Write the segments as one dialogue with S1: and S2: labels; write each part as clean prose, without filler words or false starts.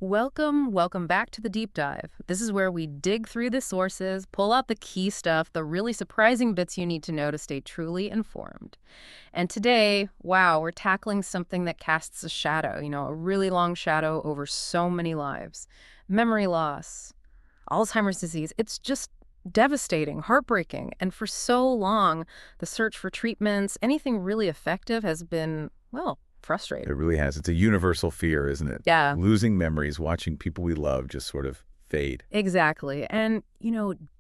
S1: Welcome back to the deep dive. This is where we dig through the sources, pull out the key stuff, the really surprising bits you need to know to stay truly informed. And today, wow, we're tackling something that casts a shadow, a really long shadow over so many lives. Memory loss, Alzheimer's disease. It's just devastating, heartbreaking. And for so long, the search for treatments, anything really effective has been, well, frustrating.
S2: It really has. It's a universal fear, isn't it?
S1: Yeah.
S2: Losing memories, watching people we love just sort of fade.
S1: Exactly. And,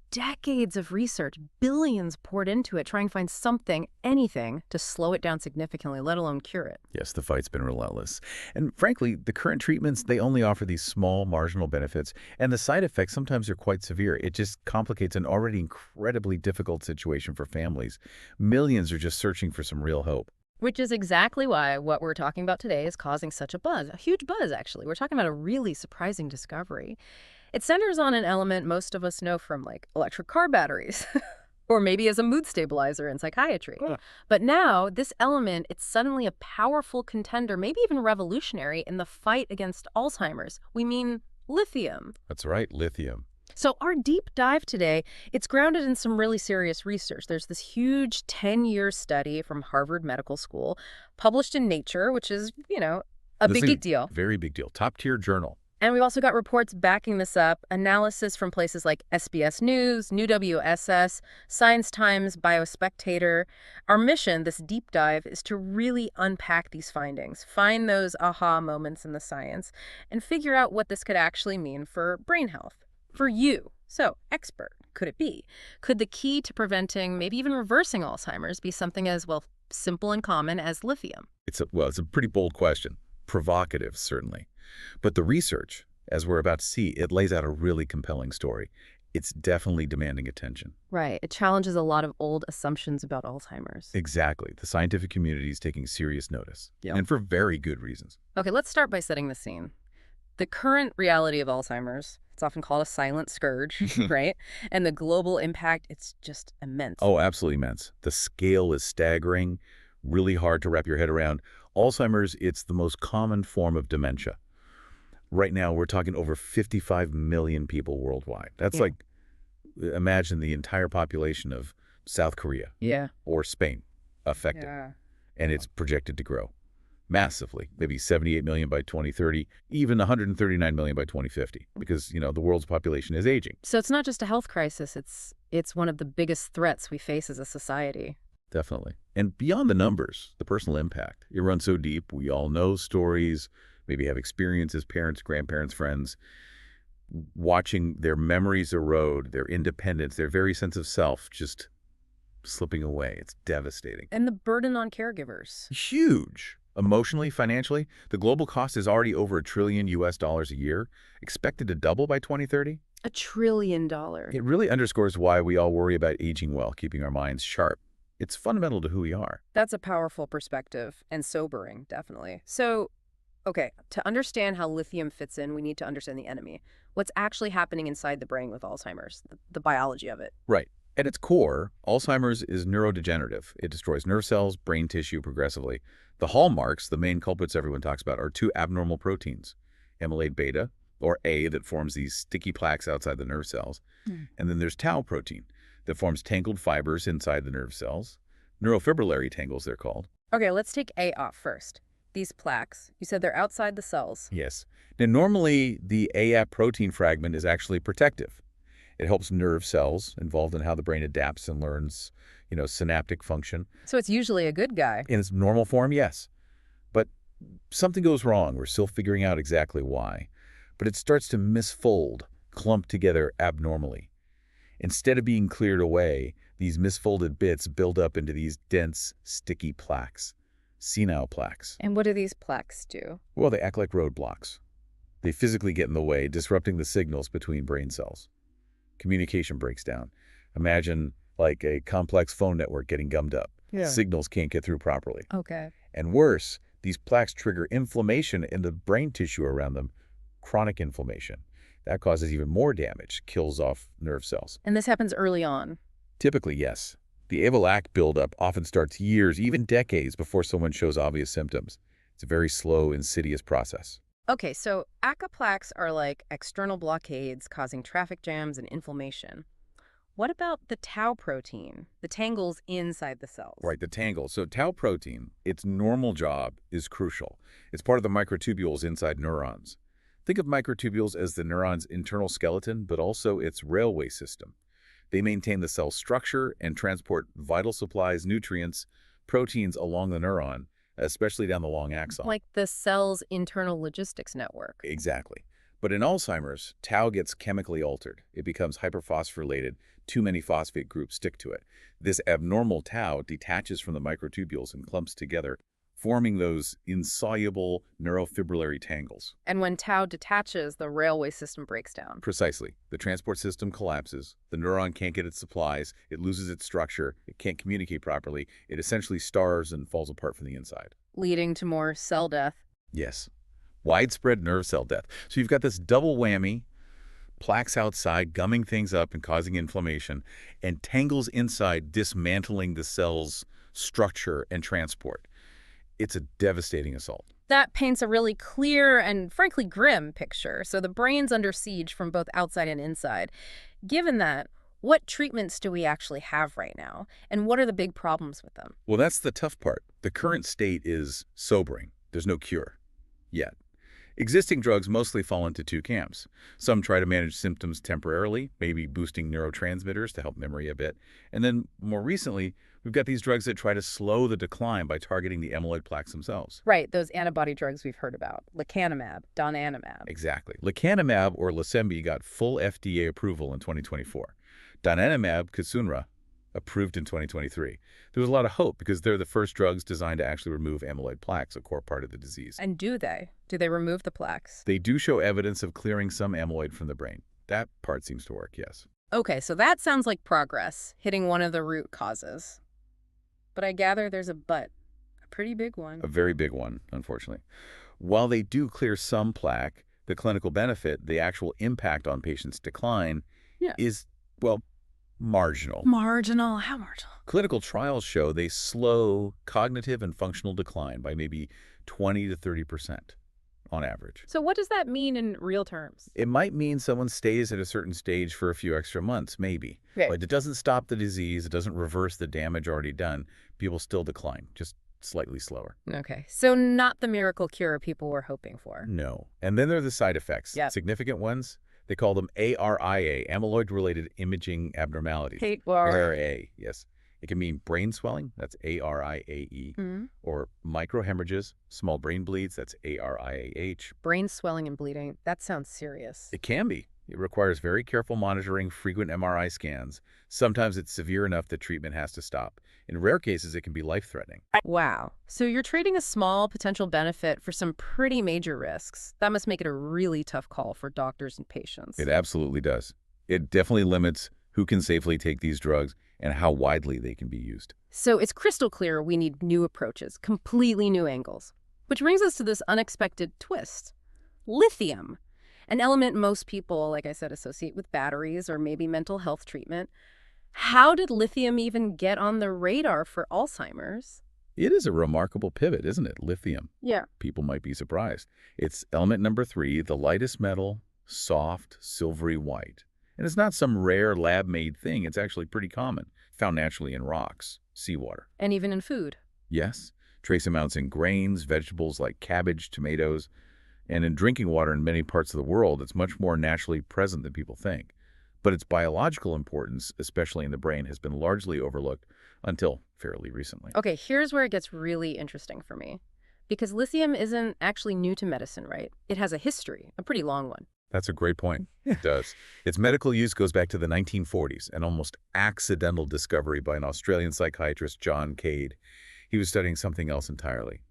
S1: decades of research, billions poured into it, trying to find something, anything, to slow it down significantly, let alone cure it.
S2: Yes, the fight's been relentless. And frankly, the current treatments, they only offer these small marginal benefits, and the side effects sometimes are quite severe. It just complicates an already incredibly difficult situation for families. Millions are just searching for some real hope.
S1: Which is exactly why what we're talking about today is causing such a huge buzz, actually. We're talking about a really surprising discovery. It centers on an element most of us know from, like, electric car batteries, or maybe as a mood stabilizer in psychiatry.
S2: Yeah.
S1: But now, this element, it's suddenly a powerful contender, maybe even revolutionary, in the fight against Alzheimer's. We mean lithium.
S2: That's right, lithium.
S1: So our deep dive today, it's grounded in some really serious research. There's this huge 10-year study from Harvard Medical School published in Nature, which is, a big deal.
S2: Very big deal. Top-tier journal.
S1: And we've also got reports backing this up, analysis from places like SBS News, New WSS, Science Times, Biospectator. Our mission, this deep dive, is to really unpack these findings, find those aha moments in the science, and figure out what this could actually mean for brain health. For you. So, expert, could it be? Could the key to preventing, maybe even reversing Alzheimer's be something as, well, simple and common as lithium?
S2: It's a pretty bold question. Provocative, certainly. But the research, as we're about to see, it lays out a really compelling story. It's definitely demanding attention.
S1: Right. It challenges a lot of old assumptions about Alzheimer's.
S2: Exactly. The scientific community is taking serious notice.
S1: Yeah.
S2: And for very good reasons.
S1: Okay, let's start by setting the scene. The current reality of Alzheimer's, it's often called a silent scourge, right? And the global impact, it's just immense.
S2: Oh, absolutely immense. The scale is staggering, really hard to wrap your head around. Alzheimer's, it's the most common form of dementia. Right now, we're talking over 55 million people worldwide. That's like, imagine the entire population of South Korea or Spain affected.
S1: Yeah.
S2: And it's projected to grow massively, maybe 78 million by 2030, even 139 million by 2050, because, the world's population is aging.
S1: So it's not just a health crisis, it's one of the biggest threats we face as a society.
S2: Definitely. And beyond the numbers, the personal impact, it runs so deep. We all know stories, maybe have experiences, parents, grandparents, friends, watching their memories erode, their independence, their very sense of self just slipping away. It's devastating.
S1: And the burden on caregivers.
S2: Huge. Emotionally, financially, the global cost is already over $1 trillion a year, expected to double by 2030.
S1: $1 trillion.
S2: It really underscores why we all worry about aging well, keeping our minds sharp. It's fundamental to who we are.
S1: That's a powerful perspective and sobering, definitely. So, okay, to understand how lithium fits in, we need to understand the enemy. What's actually happening inside the brain with Alzheimer's, the biology of it.
S2: Right. At its core, Alzheimer's is neurodegenerative. It destroys nerve cells, brain tissue progressively. The hallmarks, the main culprits everyone talks about, are two abnormal proteins, amyloid beta, or A, that forms these sticky plaques outside the nerve cells. And then there's tau protein that forms tangled fibers inside the nerve cells. Neurofibrillary tangles, they're called.
S1: Okay, let's take A off first. These plaques, you said they're outside the cells.
S2: Yes. Now, normally, the AAP protein fragment is actually protective. It helps nerve cells involved in how the brain adapts and learns, synaptic function.
S1: So it's usually a good guy.
S2: In its normal form, yes. But something goes wrong. We're still figuring out exactly why. But it starts to misfold, clump together abnormally. Instead of being cleared away, these misfolded bits build up into these dense, sticky plaques, senile plaques.
S1: And what do these plaques do?
S2: Well, they act like roadblocks. They physically get in the way, disrupting the signals between brain cells. Communication breaks down. Imagine like a complex phone network getting gummed up.
S1: Yeah.
S2: Signals can't get through properly.
S1: Okay.
S2: And worse, these plaques trigger inflammation in the brain tissue around them, chronic inflammation. That causes even more damage, kills off nerve cells.
S1: And this happens early on.
S2: Typically, yes. The AVLAC buildup often starts years, even decades, before someone shows obvious symptoms. It's a very slow, insidious process.
S1: Okay, so ACA plaques are like external blockades causing traffic jams and inflammation. What about the tau protein, the tangles inside the cells?
S2: Right, the tangle. So tau protein, its normal job is crucial. It's part of the microtubules inside neurons. Think of microtubules as the neuron's internal skeleton, but also its railway system. They maintain the cell structure and transport vital supplies, nutrients, proteins along the neuron, especially down the long axon.
S1: Like the cell's internal logistics network.
S2: Exactly. But in Alzheimer's, tau gets chemically altered. It becomes hyperphosphorylated. Too many phosphate groups stick to it. This abnormal tau detaches from the microtubules and clumps together, forming those insoluble neurofibrillary tangles.
S1: And when tau detaches, the railway system breaks down,
S2: Precisely. The transport system collapses. The neuron can't get its supplies. It loses its structure. It can't communicate properly. It essentially starves and falls apart from the inside.
S1: leading to more cell death.
S2: Yes. Widespread nerve cell death. So you've got this double whammy, plaques outside gumming things up and causing inflammation, and tangles inside dismantling the cell's structure and transport. It's a devastating assault.
S1: That paints a really clear and frankly grim picture. So the brain's under siege from both outside and inside. Given that, what treatments do we actually have right now? And what are the big problems with them?
S2: Well, that's the tough part. The current state is sobering. There's no cure yet. Existing drugs mostly fall into two camps. Some try to manage symptoms temporarily, maybe boosting neurotransmitters to help memory a bit. And then, more recently, we've got these drugs that try to slow the decline by targeting the amyloid plaques themselves.
S1: Right, those antibody drugs we've heard about. Lecanemab, donanemab.
S2: Exactly. Lecanemab, or Leqembi, got full FDA approval in 2024. Donanemab, Kisunra, approved in 2023. There was a lot of hope because they're the first drugs designed to actually remove amyloid plaques, a core part of the disease.
S1: And do they? Do they remove the plaques?
S2: They do show evidence of clearing some amyloid from the brain. That part seems to work, yes.
S1: Okay, so that sounds like progress, hitting one of the root causes. But I gather there's a but. A pretty big one.
S2: A very big one, unfortunately. While they do clear some plaque, the clinical benefit, the actual impact on patients' decline, is, well, marginal.
S1: Marginal? How marginal?
S2: Clinical trials show they slow cognitive and functional decline by maybe 20 to 30% on average.
S1: So what does that mean in real terms?
S2: It might mean someone stays at a certain stage for a few extra months, maybe.
S1: Okay.
S2: But it doesn't stop the disease. It doesn't reverse the damage already done. People still decline, just slightly slower.
S1: Okay, so not the miracle cure people were hoping for.
S2: No. And then there are the side effects.
S1: Yep.
S2: Significant ones. They call them ARIA, amyloid-related imaging abnormalities. ARIA, yes. It can mean brain swelling, that's ARIAE, or microhemorrhages, small brain bleeds, that's ARIAH.
S1: Brain swelling and bleeding, that sounds serious.
S2: It can be. It requires very careful monitoring, frequent MRI scans. Sometimes it's severe enough that treatment has to stop. In rare cases, it can be life-threatening.
S1: Wow. So you're trading a small potential benefit for some pretty major risks. That must make it a really tough call for doctors and patients.
S2: It absolutely does. It definitely limits who can safely take these drugs and how widely they can be used.
S1: So it's crystal clear we need new approaches, completely new angles. Which brings us to this unexpected twist. Lithium. An element most people, like I said, associate with batteries or maybe mental health treatment. How did lithium even get on the radar for Alzheimer's?
S2: It is a remarkable pivot, isn't it? Lithium.
S1: Yeah.
S2: People might be surprised. It's element number 3, the lightest metal, soft, silvery white. And it's not some rare lab-made thing. It's actually pretty common, found naturally in rocks, seawater.
S1: And even in food.
S2: Yes. Trace amounts in grains, vegetables like cabbage, tomatoes, and in drinking water in many parts of the world. It's much more naturally present than people think. But its biological importance, especially in the brain, has been largely overlooked until fairly recently.
S1: Okay, here's where it gets really interesting for me. Because lithium isn't actually new to medicine, right? It has a history, a pretty long one.
S2: That's a great point. It does. Its medical use goes back to the 1940s, an almost accidental discovery by an Australian psychiatrist, John Cade. He was studying something else entirely.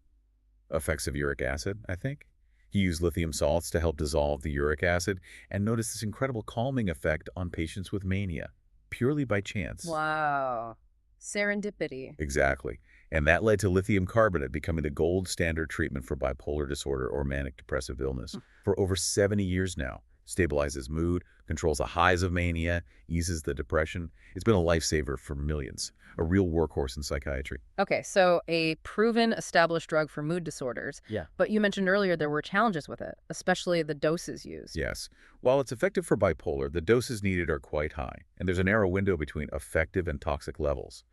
S2: Effects of uric acid, I think. He used lithium salts to help dissolve the uric acid and noticed this incredible calming effect on patients with mania, purely by chance.
S1: Wow. Serendipity.
S2: Exactly. And that led to lithium carbonate becoming the gold standard treatment for bipolar disorder or manic depressive illness for over 70 years now. stabilizes mood, controls the highs of mania, eases the depression. It's been a lifesaver for millions, a real workhorse in psychiatry.
S1: Okay, so a proven established drug for mood disorders.
S2: Yeah.
S1: But you mentioned earlier there were challenges with it, especially the doses used.
S2: Yes. While it's effective for bipolar, the doses needed are quite high, and there's a narrow window between effective and toxic levels.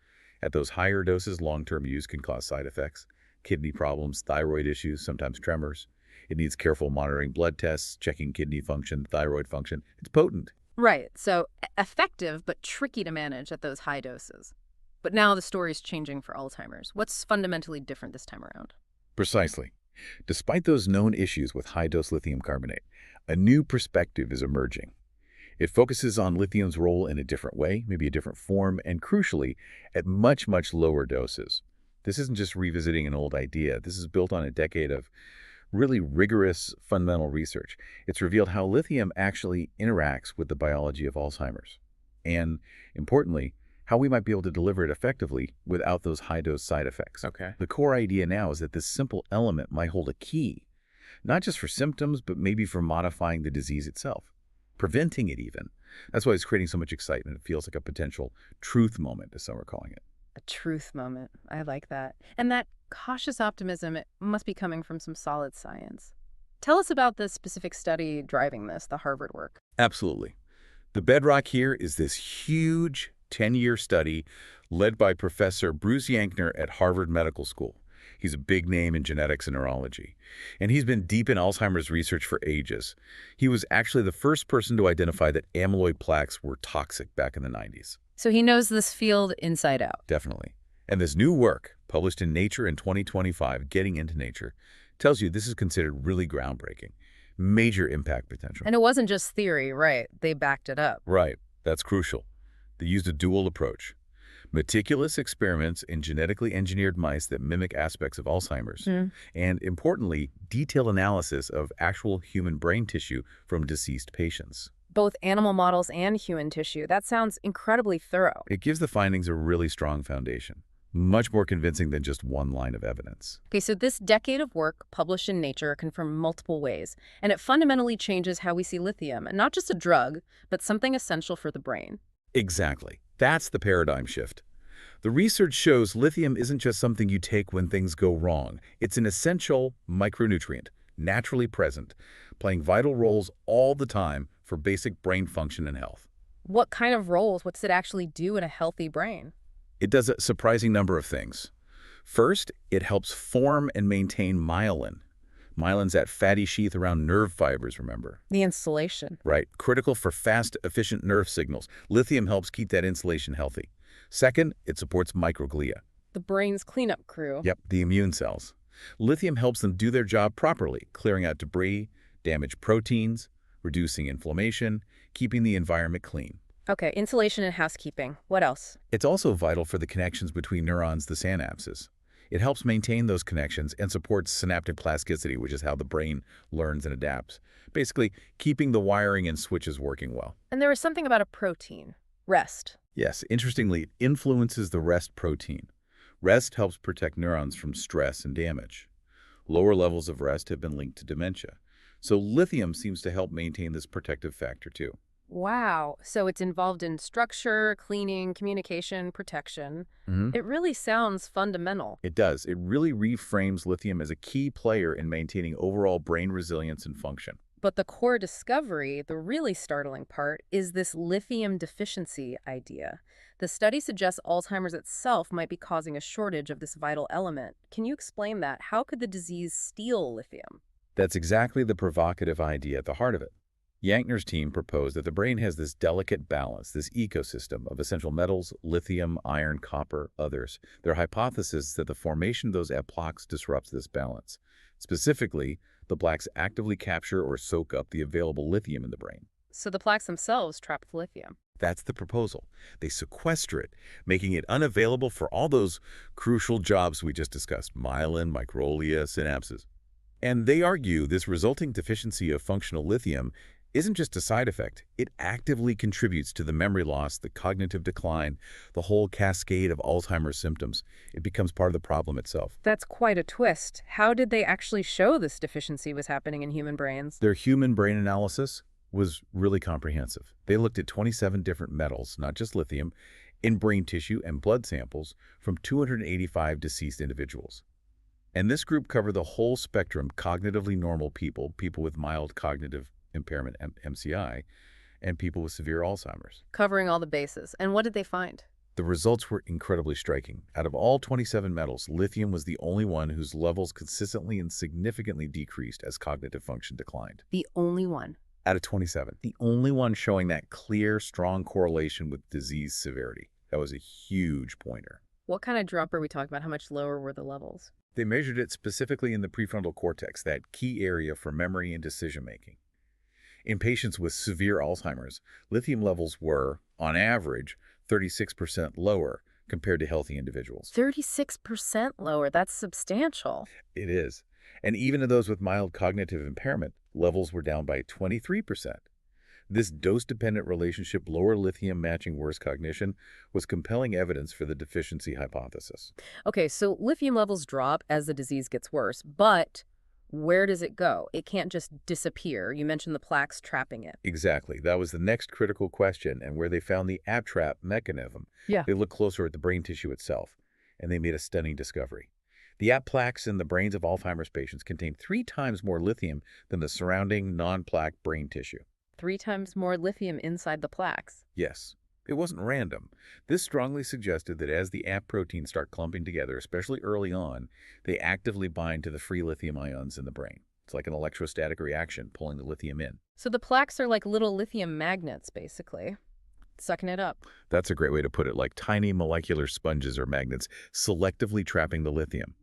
S2: At those higher doses, long-term use can cause side effects, kidney problems, thyroid issues, sometimes tremors. It needs careful monitoring blood tests, checking kidney function, thyroid function. It's potent.
S1: Right, so effective but tricky to manage at those high doses. But now the story's changing for Alzheimer's. What's fundamentally different this time around?
S2: Precisely. Despite those known issues with high-dose lithium carbonate, a new perspective is emerging. It focuses on lithium's role in a different way, maybe a different form, and crucially, at much, much lower doses. This isn't just revisiting an old idea. This is built on a decade of really rigorous fundamental research. It's revealed how lithium actually interacts with the biology of Alzheimer's. And, importantly, how we might be able to deliver it effectively without those high-dose side effects.
S1: Okay.
S2: The core idea now is that this simple element might hold a key, not just for symptoms, but maybe for modifying the disease itself, preventing it even. That's why it's creating so much excitement. It feels like a potential truth moment, as some are calling it.
S1: A truth moment. I like that. And that cautious optimism, it must be coming from some solid science. Tell us about the specific study driving this, the Harvard work.
S2: Absolutely. The bedrock here is this huge 10-year study led by Professor Bruce Yankner at Harvard Medical School. He's a big name in genetics and neurology, and he's been deep in Alzheimer's research for ages. He was actually the first person to identify that amyloid plaques were toxic back in the 90s.
S1: So he knows this field inside out.
S2: Definitely. And this new work, published in Nature in 2025, Getting into Nature, tells you this is considered really groundbreaking. Major impact potential.
S1: And it wasn't just theory, right? They backed it up.
S2: Right. That's crucial. They used a dual approach. Meticulous experiments in genetically engineered mice that mimic aspects of Alzheimer's. And importantly, detailed analysis of actual human brain tissue from deceased patients.
S1: Both animal models and human tissue. That sounds incredibly thorough.
S2: It gives the findings a really strong foundation. Much more convincing than just one line of evidence.
S1: Okay, so this decade of work published in Nature confirmed multiple ways, and it fundamentally changes how we see lithium, and not just a drug, but something essential for the brain.
S2: Exactly. That's the paradigm shift. The research shows lithium isn't just something you take when things go wrong. It's an essential micronutrient, naturally present, playing vital roles all the time for basic brain function and health.
S1: What kind of roles? What does it actually do in a healthy brain?
S2: It does a surprising number of things. First, it helps form and maintain myelin. Myelin's that fatty sheath around nerve fibers, remember?
S1: The insulation.
S2: Right. Critical for fast, efficient nerve signals. Lithium helps keep that insulation healthy. Second, it supports microglia.
S1: The brain's cleanup crew.
S2: Yep, the immune cells. Lithium helps them do their job properly, clearing out debris, damaged proteins, reducing inflammation, keeping the environment clean.
S1: Okay, insulation and housekeeping. What else?
S2: It's also vital for the connections between neurons, the synapses. It helps maintain those connections and supports synaptic plasticity, which is how the brain learns and adapts. Basically, keeping the wiring and switches working well.
S1: And there was something about a protein. Rest.
S2: Yes, interestingly, it influences the rest protein. Rest helps protect neurons from stress and damage. Lower levels of rest have been linked to dementia. So lithium seems to help maintain this protective factor too.
S1: Wow. So it's involved in structure, cleaning, communication, protection. It really sounds fundamental.
S2: It does. It really reframes lithium as a key player in maintaining overall brain resilience and function.
S1: But the core discovery, the really startling part, is this lithium deficiency idea. The study suggests Alzheimer's itself might be causing a shortage of this vital element. Can you explain that? How could the disease steal lithium?
S2: That's exactly the provocative idea at the heart of it. Yankner's team proposed that the brain has this delicate balance, this ecosystem of essential metals, lithium, iron, copper, others. Their hypothesis is that the formation of those plaques disrupts this balance. Specifically, the plaques actively capture or soak up the available lithium in the brain.
S1: So the plaques themselves trap the lithium.
S2: That's the proposal. They sequester it, making it unavailable for all those crucial jobs we just discussed, myelin, microglia, synapses. And they argue this resulting deficiency of functional lithium isn't just a side effect. It actively contributes to the memory loss, the cognitive decline, the whole cascade of Alzheimer's symptoms. It becomes part of the problem itself.
S1: That's quite a twist. How did they actually show this deficiency was happening in human brains?
S2: Their human brain analysis was really comprehensive. They looked at 27 different metals, not just lithium, in brain tissue and blood samples from 285 deceased individuals. And this group covered the whole spectrum: cognitively normal people, people with mild cognitive impairment, MCI, and people with severe Alzheimer's.
S1: Covering all the bases. And what did they find?
S2: The results were incredibly striking. Out of all 27 metals, lithium was the only one whose levels consistently and significantly decreased as cognitive function declined.
S1: The only one.
S2: Out of 27, the only one showing that clear, strong correlation with disease severity. That was a huge pointer.
S1: What kind of drop are we talking about? How much lower were the levels?
S2: They measured it specifically in the prefrontal cortex, that key area for memory and decision-making. In patients with severe Alzheimer's, lithium levels were, on average, 36% lower compared to healthy individuals.
S1: 36% lower. That's substantial.
S2: It is. And even in those with mild cognitive impairment, levels were down by 23%. This dose-dependent relationship, lower lithium matching worse cognition, was compelling evidence for the deficiency hypothesis.
S1: Okay, so lithium levels drop as the disease gets worse, but where does it go? It can't just disappear. You mentioned the plaques trapping it.
S2: Exactly. That was the next critical question, and where they found the trap mechanism.
S1: Yeah.
S2: They looked closer at the brain tissue itself, and they made a stunning discovery. The plaques in the brains of Alzheimer's patients contain 3 times more lithium than the surrounding non-plaque brain tissue.
S1: 3 times more lithium inside the plaques.
S2: Yes, it wasn't random. This strongly suggested that as the proteins start clumping together, especially early on, they actively bind to the free lithium ions in the brain. It's like an electrostatic reaction, pulling the lithium in.
S1: So the plaques are like little lithium magnets, basically, sucking it up.
S2: That's a great way to put it, like tiny molecular sponges or magnets, selectively trapping the lithium.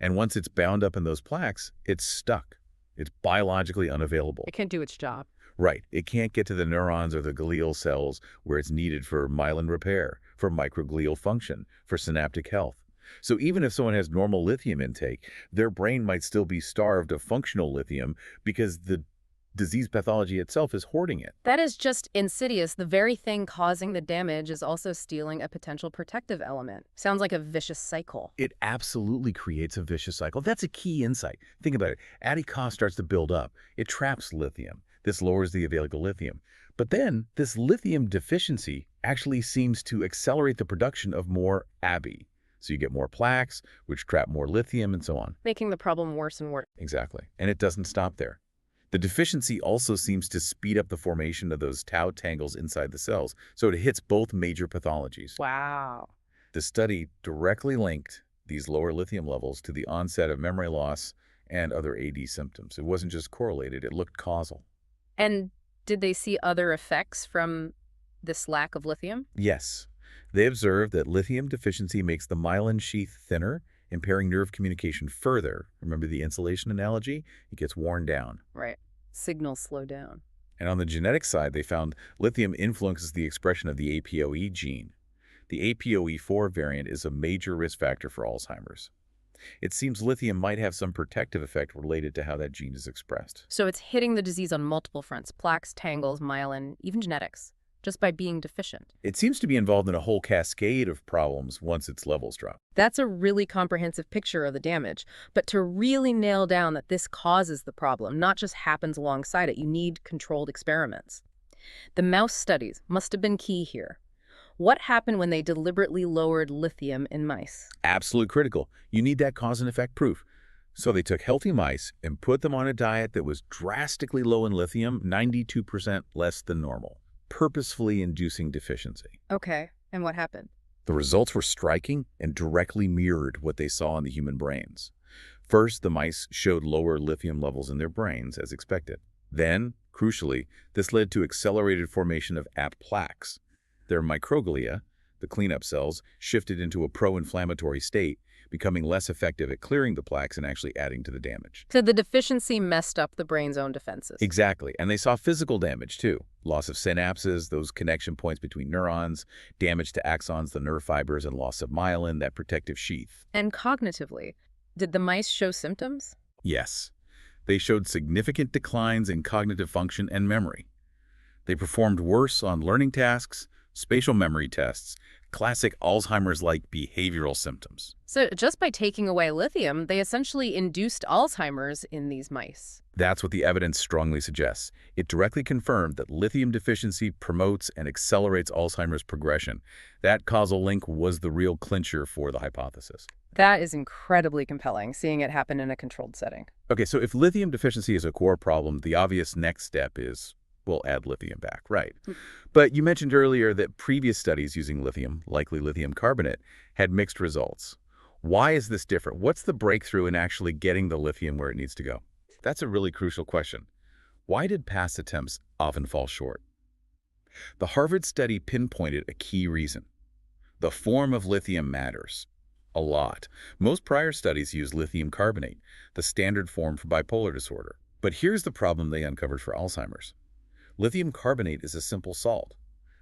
S2: And once it's bound up in those plaques, it's stuck. It's biologically unavailable.
S1: It can't do its job.
S2: Right. It can't get to the neurons or the glial cells where it's needed for myelin repair, for microglial function, for synaptic health. So even if someone has normal lithium intake, their brain might still be starved of functional lithium because the disease pathology itself is hoarding it.
S1: That is just insidious. The very thing causing the damage is also stealing a potential protective element. Sounds like a vicious cycle.
S2: It absolutely creates a vicious cycle. That's a key insight. Think about it. ADCOS starts to build up. It traps lithium. This lowers the available lithium. But then this lithium deficiency actually seems to accelerate the production of more ABI. So you get more plaques, which trap more lithium, and so on.
S1: Making the problem worse and worse.
S2: Exactly. And it doesn't stop there. The deficiency also seems to speed up the formation of those tau tangles inside the cells, so it hits both major pathologies.
S1: Wow.
S2: The study directly linked these lower lithium levels to the onset of memory loss and other AD symptoms. It wasn't just correlated, it looked causal.
S1: And did they see other effects from this lack of lithium?
S2: Yes. They observed that lithium deficiency makes the myelin sheath thinner, impairing nerve communication further. Remember the insulation analogy? It gets worn down.
S1: Right. Signals slow down.
S2: And on the genetic side, they found lithium influences the expression of the APOE gene. The APOE4 variant is a major risk factor for Alzheimer's. It seems lithium might have some protective effect related to how that gene is expressed.
S1: So it's hitting the disease on multiple fronts: plaques, tangles, myelin, even genetics, just by being deficient.
S2: It seems to be involved in a whole cascade of problems once its levels drop.
S1: That's a really comprehensive picture of the damage. But to really nail down that this causes the problem, not just happens alongside it, you need controlled experiments. The mouse studies must have been key here. What happened when they deliberately lowered lithium in mice?
S2: Absolutely critical. You need that cause and effect proof. So they took healthy mice and put them on a diet that was drastically low in lithium, 92% less than normal, purposefully inducing deficiency.
S1: Okay, and what happened?
S2: The results were striking and directly mirrored what they saw in the human brains. First, the mice showed lower lithium levels in their brains, as expected. Then, crucially, this led to accelerated formation of plaques. Their microglia, the cleanup cells, shifted into a pro-inflammatory state, becoming less effective at clearing the plaques and actually adding to the damage.
S1: So the deficiency messed up the brain's own defenses.
S2: Exactly. And they saw physical damage, too. Loss of synapses, those connection points between neurons, damage to axons, the nerve fibers, and loss of myelin, that protective sheath.
S1: And cognitively, did the mice show symptoms?
S2: Yes. They showed significant declines in cognitive function and memory. They performed worse on learning tasks, spatial memory tests, Classic Alzheimer's-like behavioral symptoms.
S1: So just by taking away lithium, they essentially induced Alzheimer's in these mice.
S2: That's what the evidence strongly suggests. It directly confirmed that lithium deficiency promotes and accelerates Alzheimer's progression. That causal link was the real clincher for the hypothesis.
S1: That is incredibly compelling, seeing it happen in a controlled setting.
S2: Okay, so if lithium deficiency is a core problem, the obvious next step is, we'll add lithium back, right? But you mentioned earlier that previous studies using lithium, likely lithium carbonate, had mixed results. Why is this different? What's the breakthrough in actually getting the lithium where it needs to go? That's a really crucial question. Why did past attempts often fall short? The Harvard study pinpointed a key reason. The form of lithium matters. A lot. Most prior studies used lithium carbonate, the standard form for bipolar disorder. But here's the problem they uncovered for Alzheimer's. Lithium carbonate is a simple salt.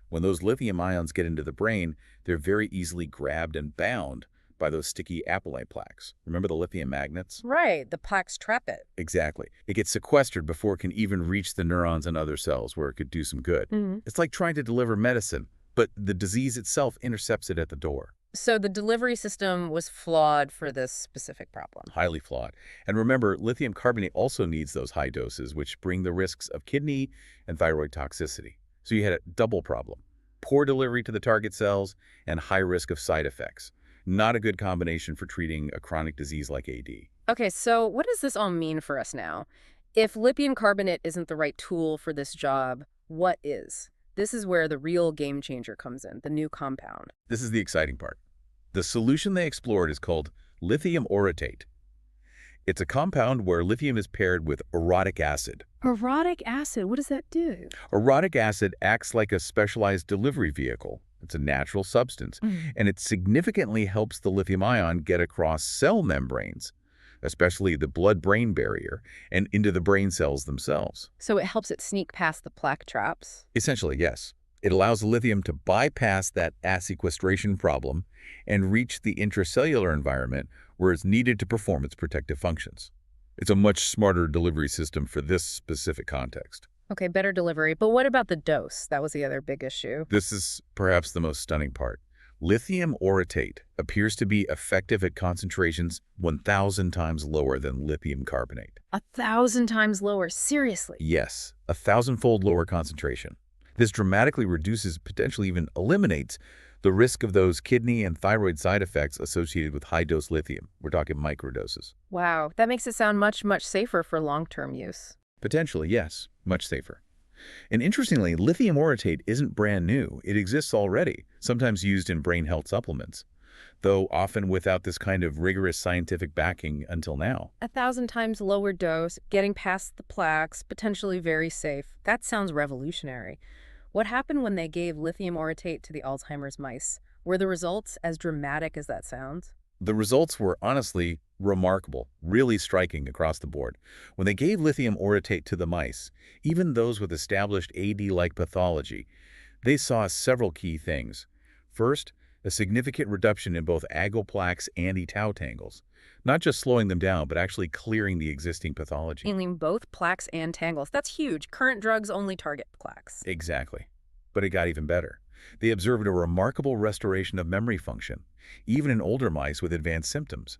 S2: When those lithium ions get into the brain, they're very easily grabbed and bound by those sticky amyloid plaques. Remember the lithium magnets?
S1: Right, the plaques trap it.
S2: Exactly. It gets sequestered before it can even reach the neurons and other cells where it could do some good. It's like trying to deliver medicine, but the disease itself intercepts it at the door.
S1: So the delivery system was flawed for this specific problem.
S2: Highly flawed. And remember, lithium carbonate also needs those high doses, which bring the risks of kidney and thyroid toxicity. So you had a double problem. Poor delivery to the target cells and high risk of side effects. Not a good combination for treating a chronic disease like AD.
S1: Okay, so what does this all mean for us now? If lithium carbonate isn't the right tool for this job, what is? This is where the real game changer comes in, the new compound.
S2: This is the exciting part. The solution they explored is called lithium orotate. It's a compound where lithium is paired with orotic acid.
S1: Orotic acid, what does that do?
S2: Orotic acid acts like a specialized delivery vehicle. It's a natural substance, and it significantly helps the lithium ion get across cell membranes, especially the blood-brain barrier, and into the brain cells themselves.
S1: So it helps it sneak past the plaque traps?
S2: Essentially, yes. It allows the lithium to bypass that asequestration problem and reach the intracellular environment where it's needed to perform its protective functions. It's a much smarter delivery system for this specific context.
S1: Okay, better delivery. But what about the dose? That was the other big issue.
S2: This is perhaps the most stunning part. Lithium orotate appears to be effective at concentrations 1,000 times lower than lithium carbonate.
S1: 1,000 times lower, seriously?
S2: Yes, 1,000-fold lower concentration. This dramatically reduces, potentially even eliminates, the risk of those kidney and thyroid side effects associated with high-dose lithium. We're talking microdoses.
S1: Wow, that makes it sound much, much safer for long-term use.
S2: Potentially, yes, much safer. And interestingly, lithium orotate isn't brand new. It exists already, sometimes used in brain health supplements, though often without this kind of rigorous scientific backing until now.
S1: 1,000 times lower dose, getting past the plaques, potentially very safe. That sounds revolutionary. What happened when they gave lithium orotate to the Alzheimer's mice? Were the results as dramatic as that sounds?
S2: The results were honestly remarkable, really striking across the board. When they gave lithium orotate to the mice, even those with established AD-like pathology, they saw several key things. First, a significant reduction in both agal plaques and tau tangles, not just slowing them down, but actually clearing the existing pathology.
S1: Healing both plaques and tangles. That's huge. Current drugs only target plaques.
S2: Exactly. But it got even better. They observed a remarkable restoration of memory function, even in older mice with advanced symptoms.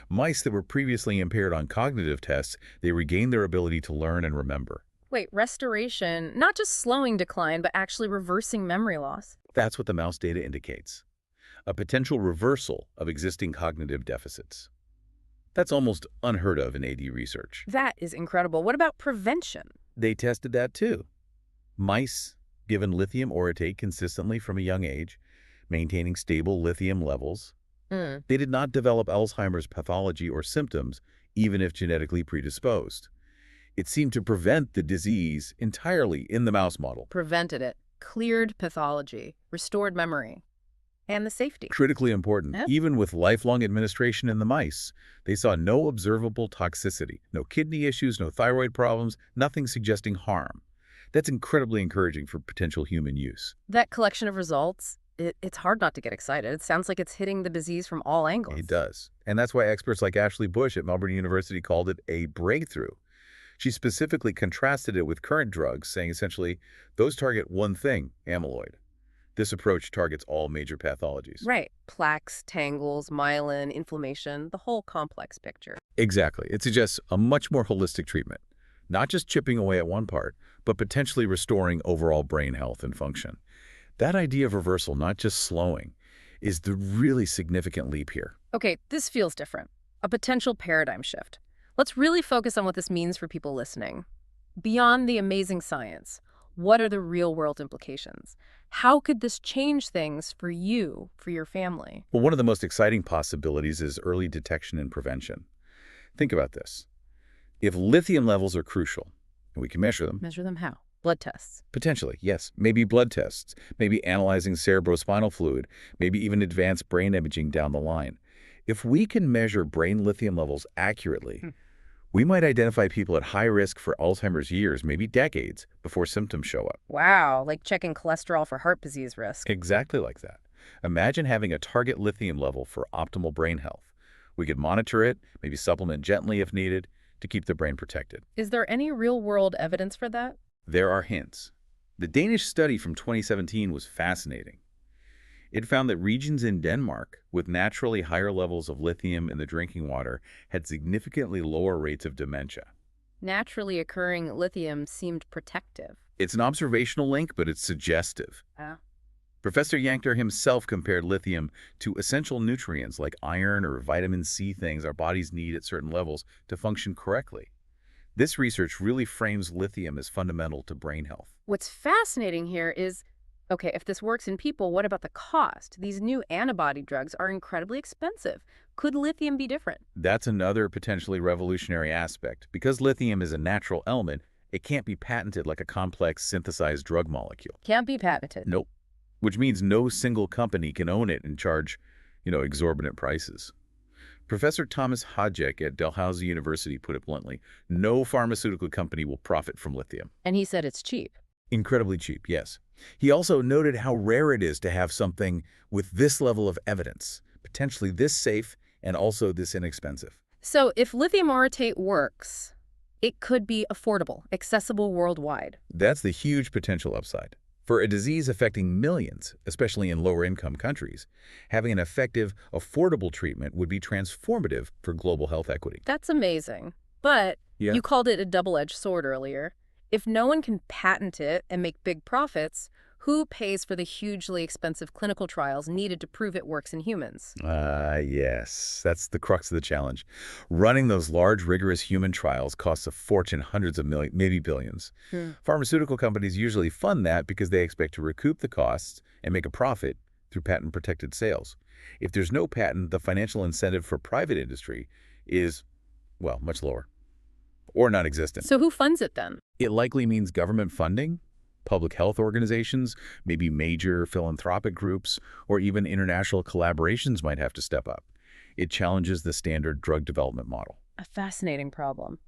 S2: Mice that were previously impaired on cognitive tests, they regained their ability to learn and remember.
S1: Wait, restoration, not just slowing decline, but actually reversing memory loss.
S2: That's what the mouse data indicates. A potential reversal of existing cognitive deficits. That's almost unheard of in AD research.
S1: That is incredible. What about prevention?
S2: They tested that too. Mice given lithium orotate consistently from a young age, maintaining stable lithium levels. They did not develop Alzheimer's pathology or symptoms, even if genetically predisposed. It seemed to prevent the disease entirely in the mouse model.
S1: Prevented it. Cleared pathology. Restored memory. And the safety.
S2: Critically important.
S1: Yep.
S2: Even with lifelong administration in the mice, they saw no observable toxicity, no kidney issues, no thyroid problems, nothing suggesting harm. That's incredibly encouraging for potential human use.
S1: That collection of results, it's hard not to get excited. It sounds like it's hitting the disease from all angles.
S2: It does. And that's why experts like Ashley Bush at Melbourne University called it a breakthrough. She specifically contrasted it with current drugs, saying essentially, those target one thing, amyloid. This approach targets all major pathologies.
S1: Right. Plaques, tangles, myelin, inflammation, the whole complex picture.
S2: Exactly. It suggests a much more holistic treatment, not just chipping away at one part, but potentially restoring overall brain health and function. That idea of reversal, not just slowing, is the really significant leap here.
S1: Okay, this feels different. A potential paradigm shift. Let's really focus on what this means for people listening. Beyond the amazing science, what are the real-world implications? How could this change things for you, for your family?
S2: Well, one of the most exciting possibilities is early detection and prevention. Think about this. If lithium levels are crucial, and we can measure them,
S1: Measure them how? Blood tests.
S2: potentially, yes, maybe blood tests, maybe analyzing cerebrospinal fluid, maybe even advanced brain imaging down the line. If we can measure brain lithium levels accurately, we might identify people at high risk for Alzheimer's years, maybe decades, before symptoms show up.
S1: Wow, like checking cholesterol for heart disease risk.
S2: Exactly like that. Imagine having a target lithium level for optimal brain health. We could monitor it, maybe supplement gently if needed, to keep the brain protected.
S1: Is there any real-world evidence for that?
S2: There are hints. The Danish study from 2017 was fascinating. It found that regions in Denmark with naturally higher levels of lithium in the drinking water had significantly lower rates of dementia.
S1: Naturally occurring lithium seemed protective.
S2: It's an observational link, but it's suggestive.
S1: Ah.
S2: Professor Yankter himself compared lithium to essential nutrients like iron or vitamin C, things our bodies need at certain levels to function correctly. This research really frames lithium as fundamental to brain health.
S1: What's fascinating here is, okay, if this works in people, what about the cost? These new antibody drugs are incredibly expensive. Could lithium be different?
S2: That's another potentially revolutionary aspect. Because lithium is a natural element, it can't be patented like a complex synthesized drug molecule.
S1: Can't be patented.
S2: Nope. Which means no single company can own it and charge, exorbitant prices. Professor Thomas Hajek at Dalhousie University put it bluntly, no pharmaceutical company will profit from lithium.
S1: And he said it's cheap.
S2: Incredibly cheap, yes. He also noted how rare it is to have something with this level of evidence, potentially this safe and also this inexpensive.
S1: So if lithium orotate works, it could be affordable, accessible worldwide.
S2: That's the huge potential upside. For a disease affecting millions, especially in lower-income countries, having an effective, affordable treatment would be transformative for global health equity.
S1: That's amazing. But
S2: Yeah.
S1: you called it a double-edged sword earlier. If no one can patent it and make big profits, who pays for the hugely expensive clinical trials needed to prove it works in humans?
S2: Yes. That's the crux of the challenge. Running those large, rigorous human trials costs a fortune, hundreds of millions, maybe billions. Pharmaceutical companies usually fund that because they expect to recoup the costs and make a profit through patent-protected sales. If there's no patent, the financial incentive for private industry is, well, much lower or non-existent.
S1: So who funds it then?
S2: It likely means government funding, public health organizations, maybe major philanthropic groups, or even international collaborations might have to step up. It challenges the standard drug development model.
S1: A fascinating problem.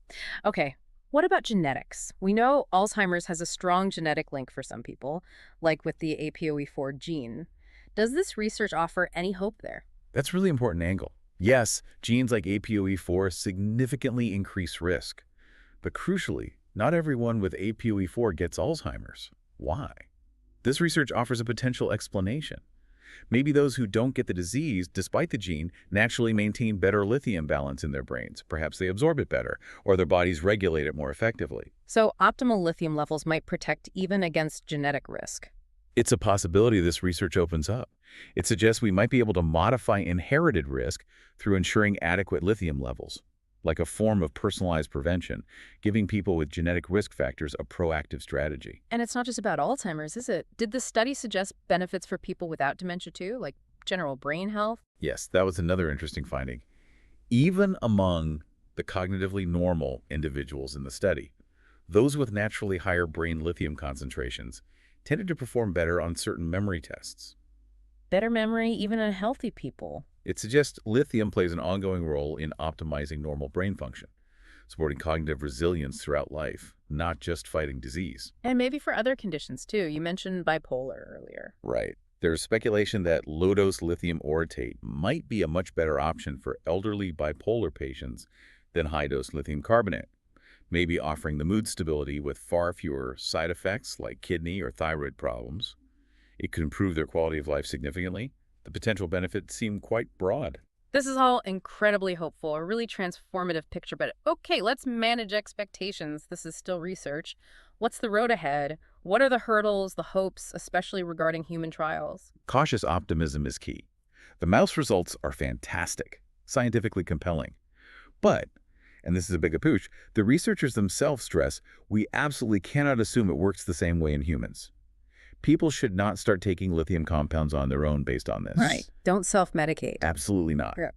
S1: Okay, what about genetics? We know Alzheimer's has a strong genetic link for some people, like with the APOE4 gene. Does this research offer any hope there?
S2: That's a really important angle. Yes, genes like APOE4 significantly increase risk. But crucially, not everyone with APOE4 gets Alzheimer's. Why? This research offers a potential explanation. Maybe those who don't get the disease, despite the gene, naturally maintain better lithium balance in their brains. Perhaps they absorb it better, or their bodies regulate it more effectively.
S1: So optimal lithium levels might protect even against genetic risk.
S2: It's a possibility this research opens up. It suggests we might be able to modify inherited risk through ensuring adequate lithium levels, like a form of personalized prevention, giving people with genetic risk factors a proactive strategy.
S1: And it's not just about Alzheimer's, is it? Did the study suggest benefits for people without dementia too, like general brain health?
S2: Yes, that was another interesting finding. Even among the cognitively normal individuals in the study, those with naturally higher brain lithium concentrations tended to perform better on certain memory tests.
S1: Better memory even in healthy people.
S2: It suggests lithium plays an ongoing role in optimizing normal brain function, supporting cognitive resilience throughout life, not just fighting disease.
S1: And maybe for other conditions too. You mentioned bipolar earlier.
S2: Right. There's speculation that low-dose lithium orotate might be a much better option for elderly bipolar patients than high-dose lithium carbonate, maybe offering the mood stability with far fewer side effects like kidney or thyroid problems. It could improve their quality of life significantly. The potential benefits seem quite broad.
S1: This is all incredibly hopeful, a really transformative picture, but okay, let's manage expectations. This is still research. What's the road ahead? What are the hurdles, the hopes, especially regarding human trials?
S2: Cautious optimism is key. The mouse results are fantastic, scientifically compelling. But, and this is a big apooch, the researchers themselves stress we absolutely cannot assume it works the same way in humans. People should not start taking lithium compounds on their own based on this.
S1: Right. Don't self-medicate.
S2: Absolutely not.
S1: Yeah.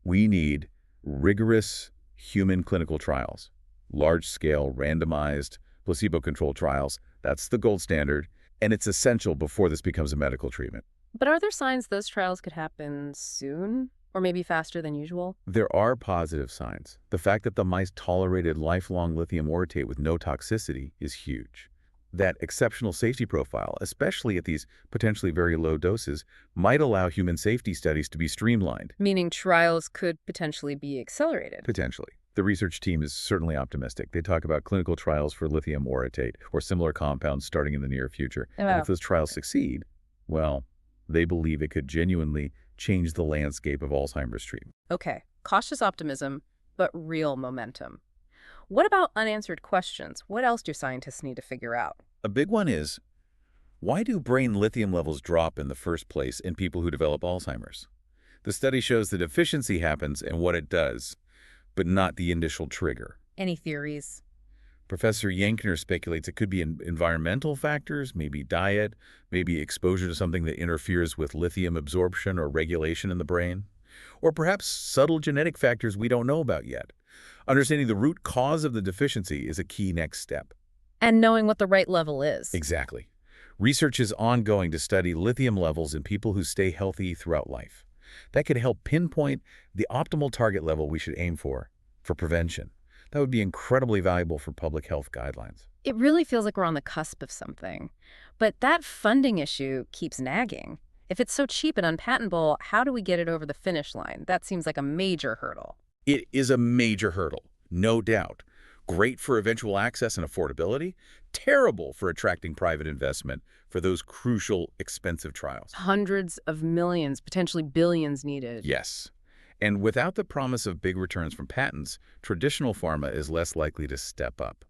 S2: We need rigorous human clinical trials, large-scale, randomized, placebo-controlled trials. That's the gold standard, and it's essential before this becomes a medical treatment.
S1: But are there signs those trials could happen soon? Or maybe faster than usual?
S2: There are positive signs. The fact that the mice tolerated lifelong lithium orotate with no toxicity is huge. That exceptional safety profile, especially at these potentially very low doses, might allow human safety studies to be streamlined.
S1: Meaning trials could potentially be accelerated.
S2: Potentially. The research team is certainly optimistic. They talk about clinical trials for lithium orotate or similar compounds starting in the near future.
S1: Wow.
S2: And if those trials succeed, well, they believe it could genuinely change the landscape of Alzheimer's treatment.
S1: Okay, cautious optimism, but real momentum. What about unanswered questions? What else do scientists need to figure out?
S2: A big one is, why do brain lithium levels drop in the first place in people who develop Alzheimer's? The study shows the deficiency happens and what it does, but not the initial trigger.
S1: Any theories?
S2: Professor Yankner speculates it could be environmental factors, maybe diet, maybe exposure to something that interferes with lithium absorption or regulation in the brain, or perhaps subtle genetic factors we don't know about yet. Understanding the root cause of the deficiency is a key next step.
S1: And knowing what the right level is.
S2: Exactly. Research is ongoing to study lithium levels in people who stay healthy throughout life. That could help pinpoint the optimal target level we should aim for prevention. That would be incredibly valuable for public health guidelines.
S1: It really feels like we're on the cusp of something. But that funding issue keeps nagging. If it's so cheap and unpatentable, how do we get it over the finish line? That seems like a major hurdle.
S2: It is a major hurdle, no doubt. Great for eventual access and affordability, terrible for attracting private investment for those crucial, expensive trials.
S1: Hundreds of millions, potentially billions needed.
S2: Yes. And without the promise of big returns from patents, traditional pharma is less likely to step up.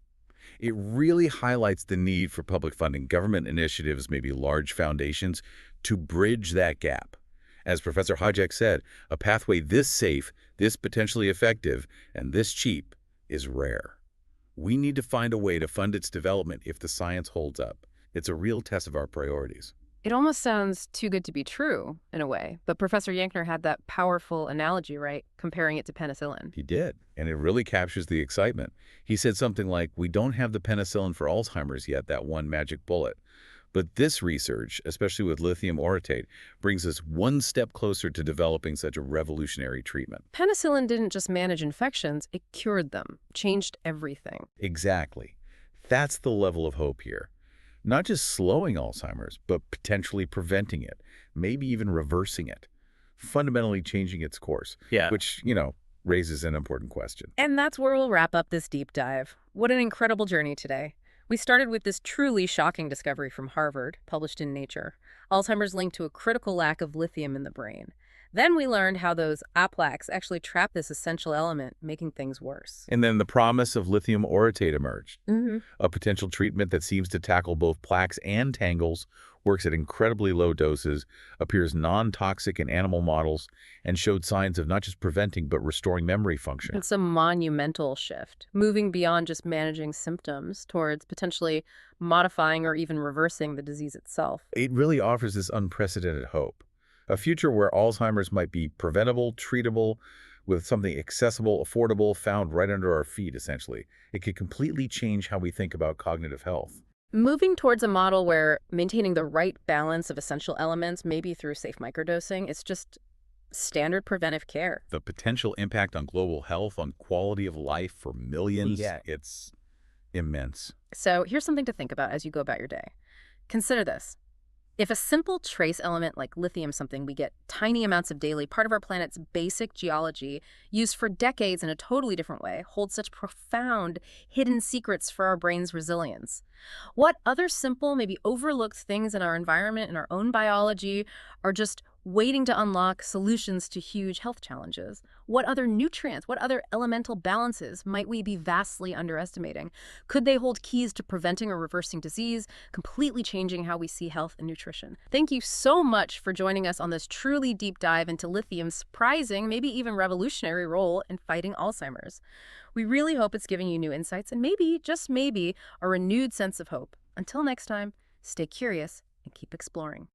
S2: It really highlights the need for public funding, government initiatives, maybe large foundations, to bridge that gap. As Professor Hajek said, a pathway this safe, this potentially effective, and this cheap is rare. We need to find a way to fund its development if the science holds up. It's a real test of our priorities.
S1: It almost sounds too good to be true, in a way. But Professor Yankner had that powerful analogy, right? Comparing it to penicillin.
S2: He did, and it really captures the excitement. He said something like, we don't have the penicillin for Alzheimer's yet, that one magic bullet. But this research, especially with lithium orotate, brings us one step closer to developing such a revolutionary treatment.
S1: Penicillin didn't just manage infections, it cured them, changed everything.
S2: Exactly. That's the level of hope here. Not just slowing Alzheimer's, but potentially preventing it, maybe even reversing it, fundamentally changing its course, which, raises an important question.
S1: And that's where we'll wrap up this deep dive. What an incredible journey today. We started with this truly shocking discovery from Harvard, published in Nature, Alzheimer's linked to a critical lack of lithium in the brain. Then we learned how those plaques actually trap this essential element, making things worse.
S2: And then the promise of lithium orotate emerged.
S1: Mm-hmm.
S2: A potential treatment that seems to tackle both plaques and tangles, works at incredibly low doses, appears non-toxic in animal models, and showed signs of not just preventing but restoring memory function.
S1: It's a monumental shift, moving beyond just managing symptoms towards potentially modifying or even reversing the disease itself.
S2: It really offers this unprecedented hope. A future where Alzheimer's might be preventable, treatable, with something accessible, affordable, found right under our feet, essentially. It could completely change how we think about cognitive health.
S1: Moving towards a model where maintaining the right balance of essential elements, maybe through safe microdosing, it's just standard preventive care.
S2: The potential impact on global health, on quality of life for millions, it's immense.
S1: So here's something to think about as you go about your day. Consider this. If a simple trace element like lithium, something we get tiny amounts of daily, part of our planet's basic geology, used for decades in a totally different way, holds such profound hidden secrets for our brain's resilience. What other simple, maybe overlooked things in our environment and our own biology are just waiting to unlock solutions to huge health challenges? What other nutrients, what other elemental balances might we be vastly underestimating? Could they hold keys to preventing or reversing disease, completely changing how we see health and nutrition? Thank you so much for joining us on this truly deep dive into lithium's surprising, maybe even revolutionary role in fighting Alzheimer's. We really hope it's giving you new insights and maybe, just maybe, a renewed sense of hope. Until next time, stay curious and keep exploring.